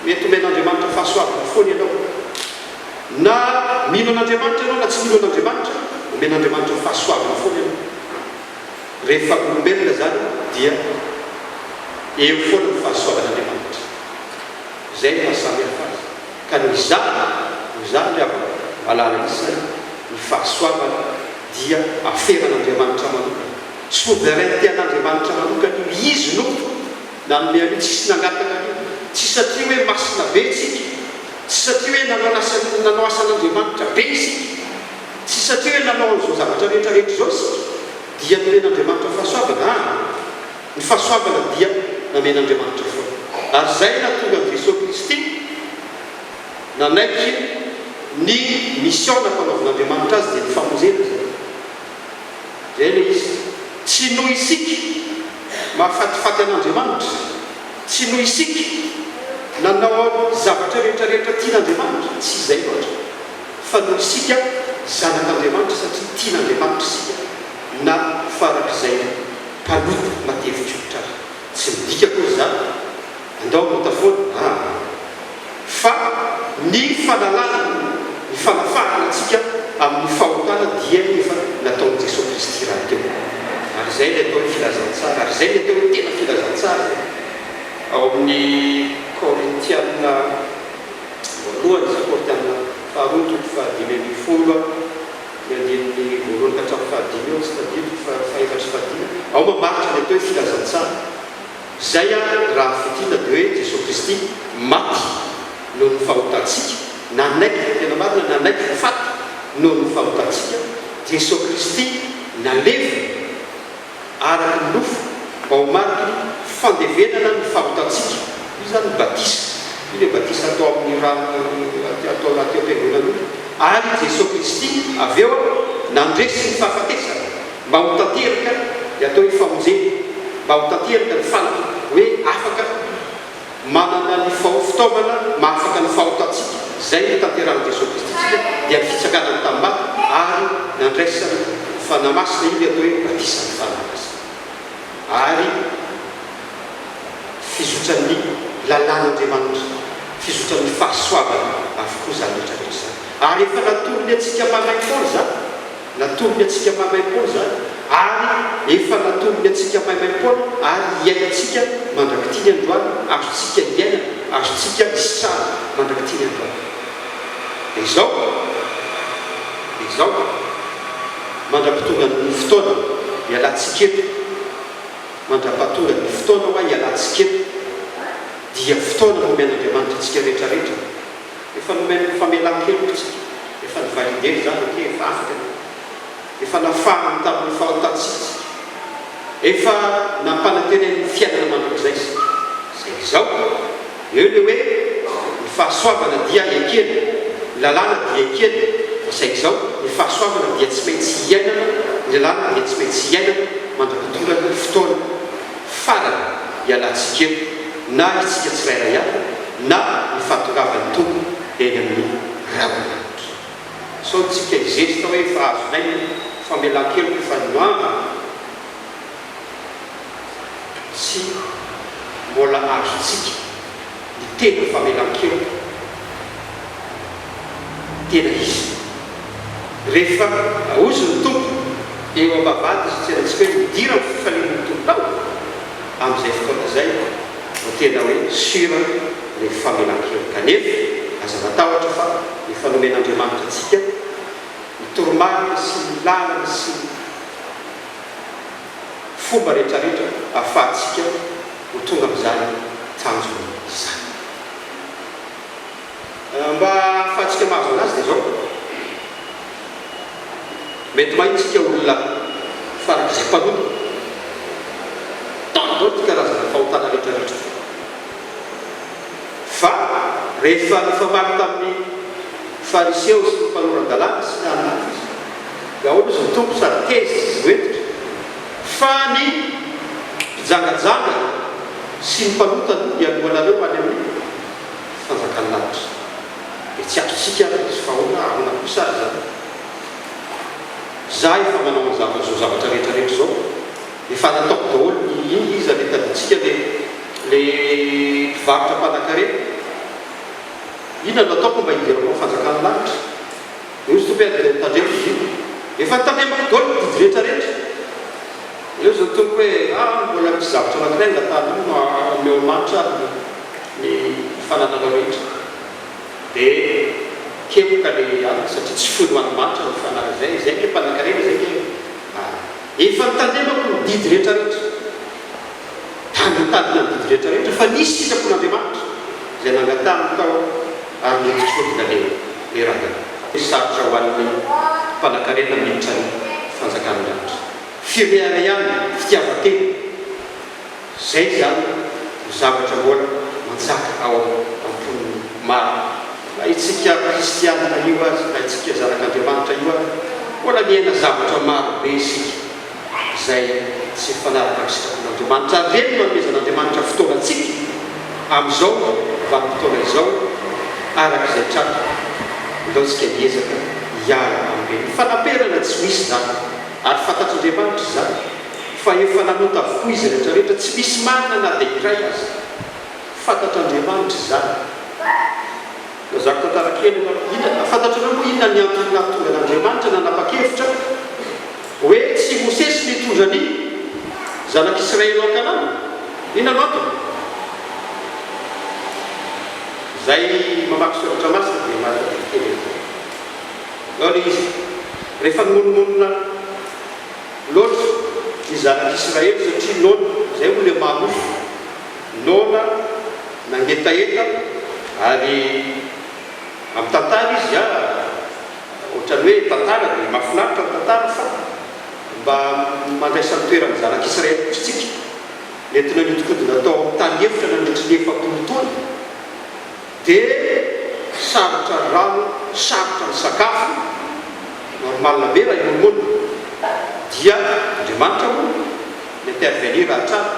mety omen'Andriamanitra fahasoavana foana ianao na mino an'Andriamanitra ianao na tsy mino an'Andriamanitra omen'Andriamanitra fahasoavana foana ianao rehefa olombelona zany dia eo foana ny fahasoavan'Andriamanitra zay no mahasamihafa azy ka noho izany ry avy alala isany ny fahasoavana dia aferan'Andriamanitra manokana souveraineté an'Andriamanitra manokana izy no nanome an'io tsisy nangataka an'io tsy satria hoe masina be tsika tsy satria hoe nanao asan'Andriamanitra be isika tsy satria hoe nanao an'izao zavatra rehetrarehetra zao isika dia nomen'Andriamanitra fahasoavana ny fahasoavana dia namen'Andriamanitra foana ary zay natonga ny Jesosy Kristy nanaiky ny mission napanaovan'Andriamanitra azy dia ny famonjena zay le izy tsy noho isika mahafatifaty an'Andriamanitra tsy noho isika nanao zavatra rehetrarehetra tian'Andriamanitra tsy izay loatra fa noho isika zanak'Andriamanitra satria tian'Andriamanitra isika na farak'izay mpanoto matevitra otra tsy midika koa zany andao notafoana fa ny fanalana ny fanafahana antsika amin'ny fahotana dia efa nataon'i Jesosy Kristy raha teo ary zay le atao hoe filazantsara ary zay le atao hoe tena filazantsara ao amin'ny Korintiana voalohany za Korintiana faharoa toko fahadimy amby folo ny voalohany ka hatramin'ny fahadimy eo tsy tadimy fahaefatra sy fahadimy ao mamaritra le atao hoe filazantsara zay raha fitina dia hoe Jesosy Kristy maty noho ny fahotantsika nanaiky tena marina nanaiky faty noho ny fahotantsika Jesosy Kristy naleva araky ny nofo ao mariky fandevenana ny fahotantsika io zany batisa io le batisa atao amin'ny rano atao anaty am-piangonana ary Jesosy Kristy avy eo nandresy ny fahafatesana mba ho tanteraka dia atao hoe famonjena mba ho tanteraka ny fanaky hoe afaka manana ny fitaovana mahafaka ny fahotantsika zay no tanteran'i Jesosy Kristy tsika dia fitsakanany tamin'ny maty ary nandraisany fanamasina io le atao hoe batisany fanamasina ary fizotran'ny lalàn'Andriamanitra fizotran'ny fahasoavana avokoa zany rehetrarehetra zany ary efa natorony atsika maimaim-poana zany natorony atsika maimaim-poana zany ary efa natorony atsika maimaim-poana ary iainantsika mandrakitiny androany azotsika iaina azotsika isitrana mandrakitiny androany izao mandrapatonga ny fotoana ialantsika eto mandrapatonga ny fotoana hoa ialantsika eto dia fotoana nomen'Andriamanitra atsika rehetrarehetra efa nomeny famelan-keloka tsika efa nivalideny zany ake efa afaka efa nafahany tamin'ny fahotantsika efa nampanantenen'ny fiainana mandrakizay zay izao eo le hoe ny fahasoavana dia ekena lalàna dia ekena fa zay izao ny fahasoavana dia tsy maintsy iainana ny lalàna dia tsy maintsy iainana mandrapatonga ny fotoana farana ialantsika eto na itsika tsirairay ihany na ny fahatongavany tompony eny amin'ny rahamanitra sao tsika izesy tao hoe fa azonay famelan-keloka fa noana sy mbola azotsika ny tena famelan-keloka tena izy rehefa ozy ny tompo eo ambavady izy tsy hoe midira ny fifalian'ny tontao amin'izay fotoana zay no tena hoe sura ny famelan-kely kanefa aza matahotra fa ny fanomen'Andriamanitra antsika ny toromarika sy ny lalana sy fomba rehetrarehetra ahafahantsika ho tonga amin'izany tanjona izany. Mba ahafahantsika mahazo anazy dia zao mety mahitsika olona farak'izay mpanolo tano ty karazana fahotana rehetrarehetra fa rehefa nifamaly tamin'ny fariseo sy ny mpanoran-dalàna sy ny anana izy da olo izy mitompo sady tezy izy hoentitra fa ny mpijangajanga sy ny mpanotany dia alohanareo any amin'ny fanjakany lavitra dia tsy atosika izy fa hoana ahona kosa zany za efa manao an'izao zavatra rehetrarehetra zao efa nataoko daholo iny izy le taditsika le mpivarotra mpanankarena ina no ataoko mba hiderako fanjakana lavitra eo izy tompe tandreko vidy efa tandremako daholo didy rehetrarehetra eo zao tompo hoe mbola misy zavatra anankiray ngatany no ameo manitra ny fananana rehetra dia kemoka le alina satria tsy fony manomanitra ny fanana zay zay le mpanankarena zay ke efa nitandremako ny didy rehetrarehetra tanditandina ny didy rehetrarehetra fa nisy sitrapon'Andriamanitra zay nangatany tao ary metitsodina le raha sarotra ho an'ny mpanankarena miditra ny fanjakana lavitra fireana ihany fitiavan-tena zay zany zavatra mbola manjaka ao ampony maro na itsika kristianina io azy na itsika zanak'Andriamanitra io azy mbola miaina zavatra maro be isika zay tsy fanaraka ny sitrapon'Andriamanitra reny no amezan'Andriamanitra fotoanantsika amin'izao vanim-potoana izao arak'izay trano ilaontsika miezaka hiara amin'ireny fanamperana tsy misy zany ary fantatr'Andriamanitra zany fa efa nanota avokoa izy rehetrarehetra tsy misy marina na dia iray azy fantatr'Andriamanitra zany zako tantarakely fantatrareo moa inona ny antony tonga n'Andriamanitra nanapa-kevitra hoe tsy Mosesy nitondra ny zanak'Israely an-Kanana inona no antony zay mamaky soratra masina dia mahatatakely ao le izy rehefa nomonomonona loatra ny zanak'Israely satria nona zay moa le mamofo nona nangetaeta ary amin'ny tantara izy ohatrany hoe tantara dia mahafinaritra ny tantara fa mba mandraisan'ny toerany zanak'Israely fotsitsika nentina nitokodina atao amin'ny tany efitra nandritry ny efapolo taona dia sarotra rano sarotra ny sakafo normalina be raha imonomono dia Andriamanitra moa intervenir hatrany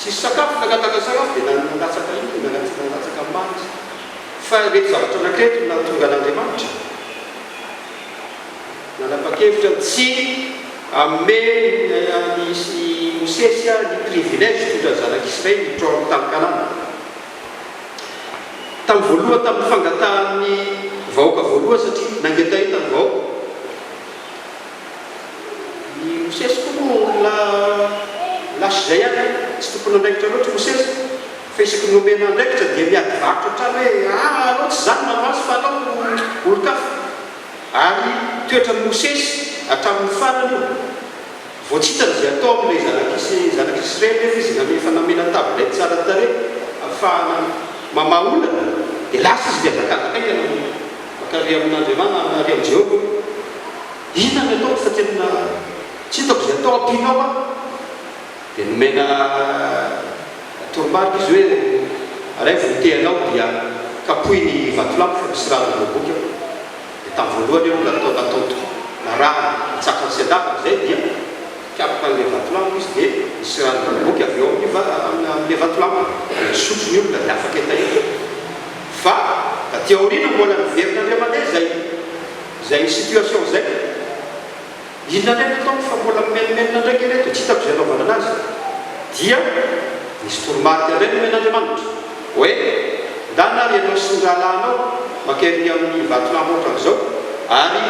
tsisy sakafo nangataka sakafo dia nangatsaka iny nangatsaka ambany fa rehetra zavatra anankireto na tonga n'Andriamanitra nanapa-kevitra tsy ame nisy Mosesy ny privilège tondra zanak'Israely nitro amin'ny tany Kanana tamin'ny voaloha tamin'ny fangatahan'ny vahoaka voaloha satria nangetaeta ny vahoaka ny Mosesy koa moa lasy zay any tsy tompony andraikitra loatra Mosesy fa isaky nomena andraikitra dia miady varotra ohatrany hoe alao tsy zany mamaso fa alao olo-kafa ary toetran'ny Mosesy hatramin'ny farany io voatsitany zay atao amin'ilay zanak'Israely nefa izy efa namena tabilay tsara tare ahafahana mamaolana dia lasa izy miazakazaka makary amin'Andriamanitra ary amin'ny Jehovah inona ny atao fa tena tsy hitako zay atao ampinao dia nomena toromarika izy hoe aray voteanao dia kapohy ny vatolamo fa misy rano boboky ao dia tamin'ny voalohany eo natao tokoa na raha tsakany sy andafaka zay dia kapoka an'ilay vatolamo izy dia misy rano boboky avy eo amin'ilay vatolamo misotro ny olona dia afaka etaeta fa taty aoriana mbola miverin'Andriamanitra zay situation zay inona ndraiky ataoko fa mbola mimenomenona ndraiky reto tsy hitako zay anaovana anazy dia misy toromarika indray nomen'Andriamanitra hoe ndana ary ianao sy ny rahalanao makery amin'ny vatolamo ohatran'izao ary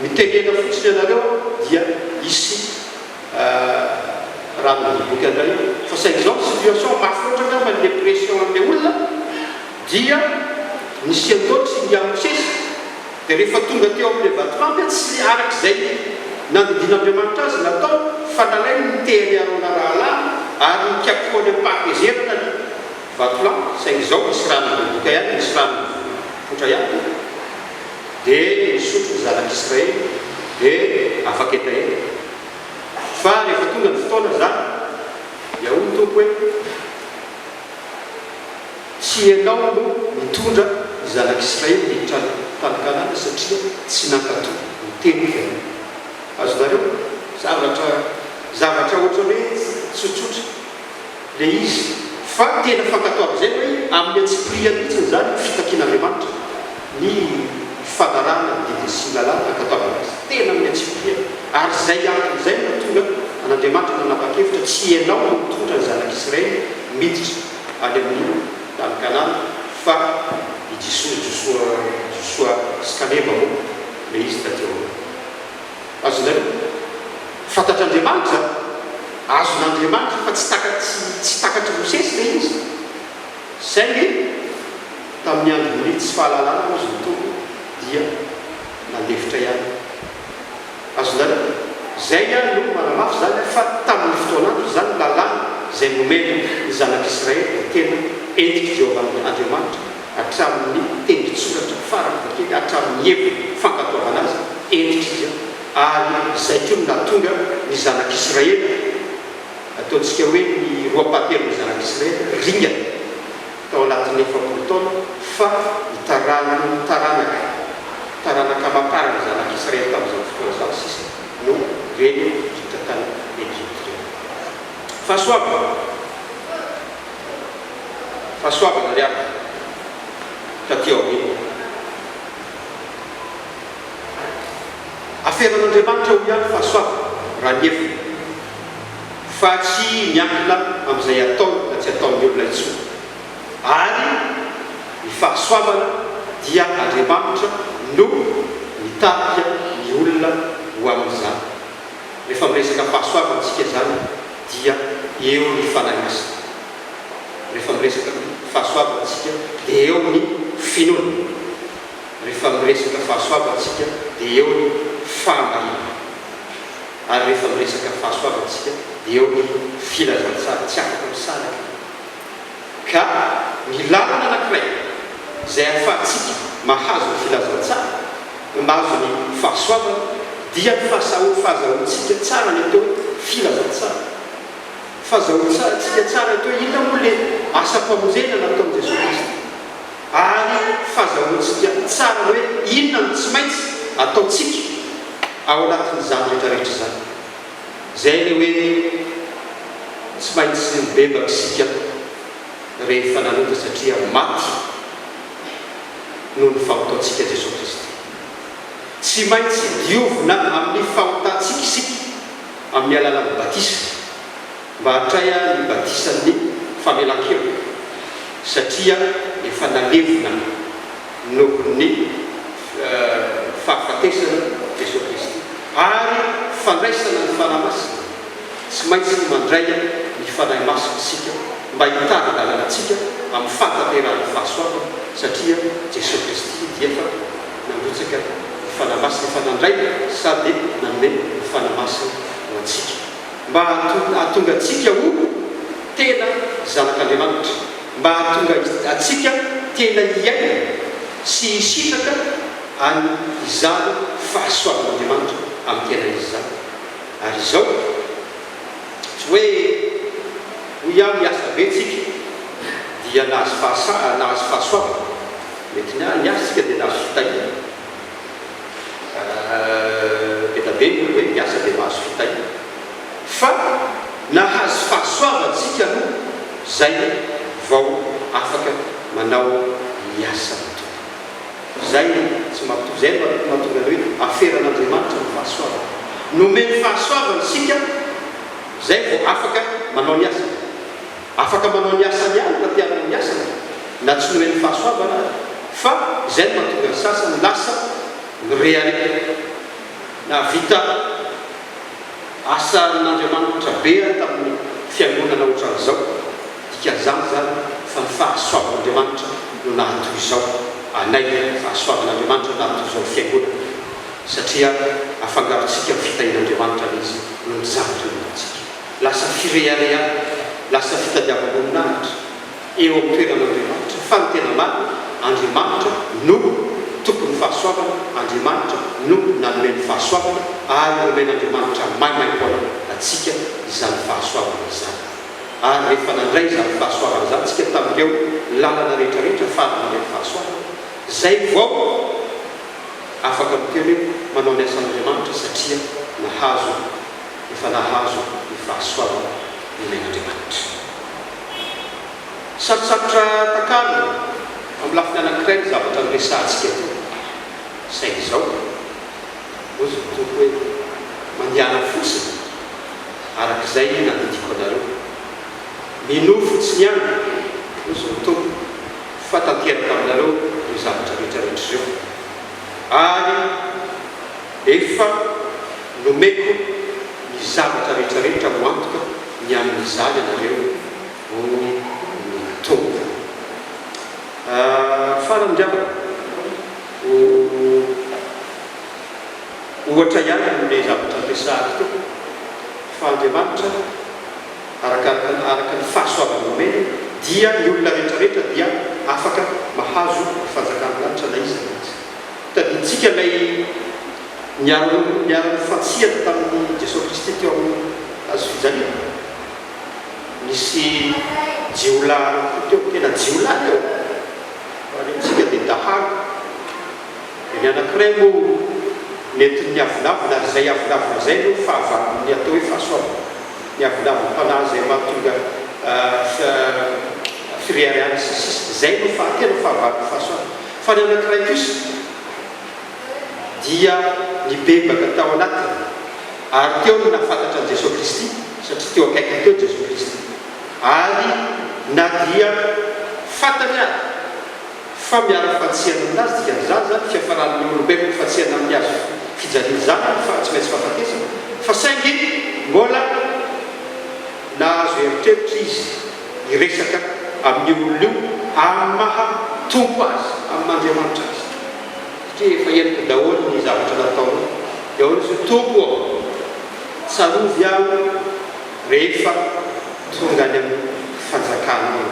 mitenena fotsiny ianareo dia isy rano boky andray fa saingy zao situation mafy loatra angamba ny dépression amin'ilay olona dia nisy antotsy ny amosesy dia rehefa tonga teo amin'ilay vatolampy tsy arak'izay nandidin'Andriamanitra azy natao fanalainy mitehany arona rahalany ary mikapohany ampahapezerana ny vatolampy saingy zao misy rano boka ihany misy rano fotra ihany dia misotro ny zanak'Israely dia afaka etaela fa rehefa tonga ny fotoana zany dia hoy ny tompo hoe tsy ianao no mitondra ny zanak'Israely miditra tany Kanana satria tsy nankato miteny fiaina azonareo zavatra ohatra hoe tsotsotra le izy fa tena fankatoava zay hoe amin'ny antsipriany mihitsy zany fitakian'Andriamanitra ny fanarana ny didiny sy lalàna ankatoavana azy tena amin'ny antsipriany ary zay anton'izay no tonga an'Andriamanitra nanapa-kevitra tsy ianao no mitondra ny zanak'Israely miditra any amin'ny tany Kanana fa i Joshua sy Kaleba moa le izy tateo azonareo fantatr'Andriamanitra azon'Andriamanitra fa tsy takatry Mosesy le izy saingy tamin'ny andro tsy fahalalana ozy ny tompo dia nandefitra ihany azonareo zay ihany no manamafy zany fa tamin'ny fotoanandro zany lalàna zay nomena ny zanak'Israely tena endriky Jehovah Andriamanitra hatramin'ny tendritsoratra farakely hatramin'ny hevitra fankatoavana azy endriky izy ary zay koa no nahatonga ny zanak'Israely ataontsika hoe ny roapatelo ny zanak'Israely ringana tao anatin'ny 70 taona fa taranaka maparana ny zanak'Israely tamin'izao fotoana zao sisa no reny hita tany Egypte fahasoavana ry aby taty ao hoe aferan'Andriamanitra ho ihany fahasoavana raha nyhevina fa tsy miankina amin'izay ataony na tsy ataon'ny olona intsony ary ny fahasoavana dia Andriamanitra no mitarika ny olona ho amin'izany rehefa miresaka fahasoavana tsika zany dia eo ny fanahymasina rehefa miresaka fahasoavana tsika dia eo ny finoana rehefa miresaka fahasoavana tsika dia eo ny fahamarina ary rehefa miresaka fahasoavana tsika dia eo ny filazantsara tsy afaka misaraka ka ny lalana anankiray zay ahafahantsika mahazo ny filazantsara mahazo ny fahasoavana dia ny fahazahoantsika tsara ny atao filazantsara fahazahoantsika tsara atao inona moa le asa-pamonjena nataon'i Jesosy Kristy ary fahazahoantsika tsara hoe inona no tsy maintsy ataontsika ao anatin'izany rehetrarehetra zany zay le hoe tsy maintsy mibebaka isika rehefa nanota satria maty noho ny fahotaontsika Jesosy Kristy tsy maintsy diovina amin'ny fahotantsika isika amin'ny alalan'ny batisa mba hatray ny batisan'ny famelan-kevitra satria efa nalevina noho ny fahafatesana Jesosy Kristy ary fandraisana ny fanahy masina tsy maintsy ny mandray ny fanahy masina isika mba hitady lalanatsika amin'ny fantanterahany fahasoavana satria Jesosy Kristy dia efa nandrotsaka ny fanahy masina efa nandray sady nanome ny fanahy masina ho antsika mba hahatonga atsika ho tena zanak'Andriamanitra mba hahatonga atsika tena hiaina sy hisitraka any izany fahasoavan'Andriamanitra amin'ny tena izy zany ary izao tsy hoe ho ihany miasa be tsika dia nahazo fahasoavana mety niasa tsika dia nahazo fitahina betabe ny hoe miasa dia mahazo fitahina fa nahazo fahasoavantsika no zay vao afaka manao miasa zay tsy mampitovy zay mahatonga hoe aferan'Andriamanitra ny fahasoavana nomeny fahasoavana sika zay vao afaka manao ny asa afaka manao ny asany ihany na tianao ny asany na tsy nomeny fahasoavana fa zay mahatonga ny sasany lasa ny rehareka na vita asa n'Andriamanitra be tamin'ny fiangonana ohatran'izao dikan'izany zany fa ny fahasoavan'Andriamanitra no nahatoy izao anay fahasoavan'Andriamanitra nahatoy izao fiangonana satria afangarontsika ny fitahin'Andriamanitra izy no nizavatra ntsika lasa firearea lasa fitadiavam-boninahitra eo amin'ny toeran'Andriamanitra fa ny tena marina Andriamanitra no tokony fahasoavana Andriamanitra no nanome fahasoavana ary nomen'Andriamanitra maimaimpoana atsika izany fahasoavana izany ary rehefa nandray izany fahasoavana izany tsika tamin'ireo lalana rehetrarehetra fahamanay fahasoavana zay vao afaka miteny hoe manao ny asan'Andriamanitra satria nahazo efa nahazo ny fahasoavana nomen'Andriamanitra. Sarosarotra takalina amin'ny lafiny anankiray ny zavatra noresantsika eto zay izao ozy mitoko hoe mandiana fosiny arak'izay nandidiko anareo minofo tsy niany ozy mitoko fatanteraka aminareo ny zavatra rehetrarehetra ireo ary efa nomeko ny zavatra rehetrarehetra moantoka ny amin'izany anareo ny tonga farandrama ohatra ihany le zavatra ampiasahako teo fa Andriamanitra araka ny fahasoavana nomeny dia ny olona rehetrarehetra dia afaka mahazo fanjakan'Andriamanitra na izy mihitsy tadintsika ilay niara-ny fatsiana tamin'ny Jesosy Kristy teo amin'ny hazo fijaliana nisy jiolahana teo tena jiolahana eo arentsika dia dahalo ny anankiray moa nety ny avinavina ary zay avinavina zay no fahavalony atao hoe fahasoavana ny avinavina mpanahy zay mahatonga fireareana sisisa zay no tena fahavalony fahasoavana fa ny anankiray kosa dia nibebaka tao anatiny ary teo no nafantatra an'i Jesosy Kristy satria teo akaikiny teo Jesosy Kristy ary na dia fantany ary fa miara fatsiana aminazy dikan'izany zany fiafaran'ny olombelona fatsiana amin'ny azo fijaliana zany fa tsy maintsy fahafatesana fa saingy mbola nahazo eritreritra izy iresaka amin'ny olona io amin'ny mahatompo azy amin'Andriamanitra azy satria efa eniko daholo ny zavatra nataony dia ahoana izy tompo ao tsarovy aho rehefa tonga any amin'ny fanjakana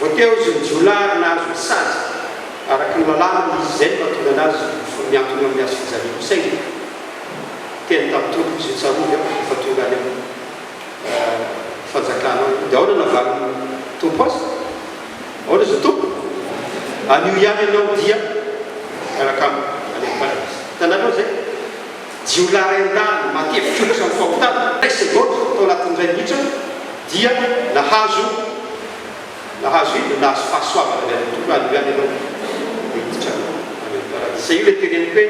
voateo izy nijiolary nahazo ny sazy araka ny lalàna izy zay mahatonga anazy miantona amin'ny azo fijaliana saingy teny tamin'ny tompo izy tsarovy aho efa tonga any amin'ny fanjakana dia ahoana navaliny tompo azy ahoana izy tompo anio ihany ianao dia araka tananao zay jiolary an-dany matevitrokatra amin'ny fahotana ray segondy tao anatin'izay minitra dia nahazo ino nahazo fahasoavana avy amin'ny tompo anio ihany ianao miditra zay io le teneniko hoe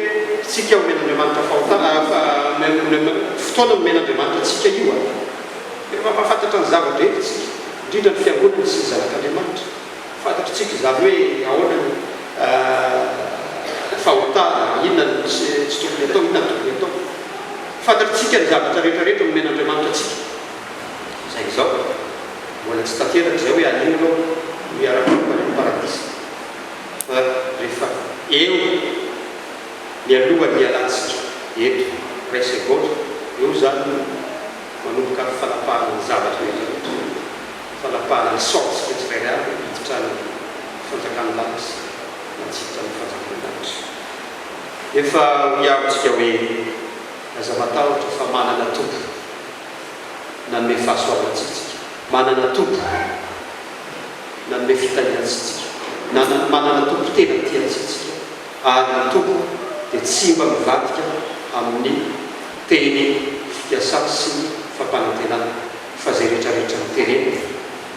tsika omen'Andriamanitra fahotana fotoana nomen'Andriamanitra tsika io rehefa mahafantatra ny zavatra eto tsika indrindra ny fiangonana sy ny zanak'Andriamanitra fantatry tsika zany hoe ahoana ny fahotana inona tsy tokony atao inona ny tokony atao fantatritsika ny zavatra rehetrarehetra nomen'Andriamanitra tsika zay izao mbola tsy tanteraka zay hoe anino anao miara-any paradisa fa rehefa eo ny alohany ialantsika eto ray segondy eo zany manomboka fanapahana ny zavatra rehetrarehetra fanapahana ny sortsika tsirairay miditra ny fanjakan'ny lanitra matsitra ny fanjakan'ny lanitra efa hiavitsika hoe aza matahotra fa manana tompo nanome fahasoavantsika manana tompo nanome fitaniantsika manana tompo tena tiantsika ary ny tompo dia tsy mba mivadika amin'ny teny fiasana sy ny fampanantenana fa zay rehetrarehetra miterena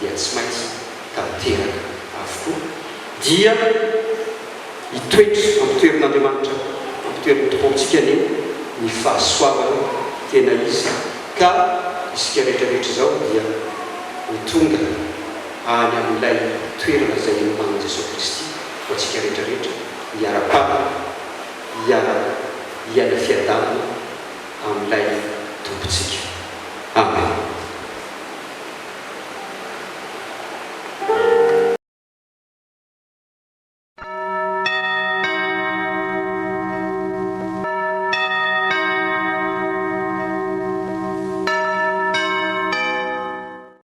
dia tsy maintsy tanteraka avokoa dia hitoetra amin'ny toerin'Andriamanitra amin'ny toerin'ny tompontsika ny fahasoavana tena izy ka isika rehetrarehetra zao dia mitonga any amin'ilay toerana zay noman'i Jesosy Kristy ho antsika rehetrarehetra hiara-pana hiaina fiadanana amin'ilay tompontsika.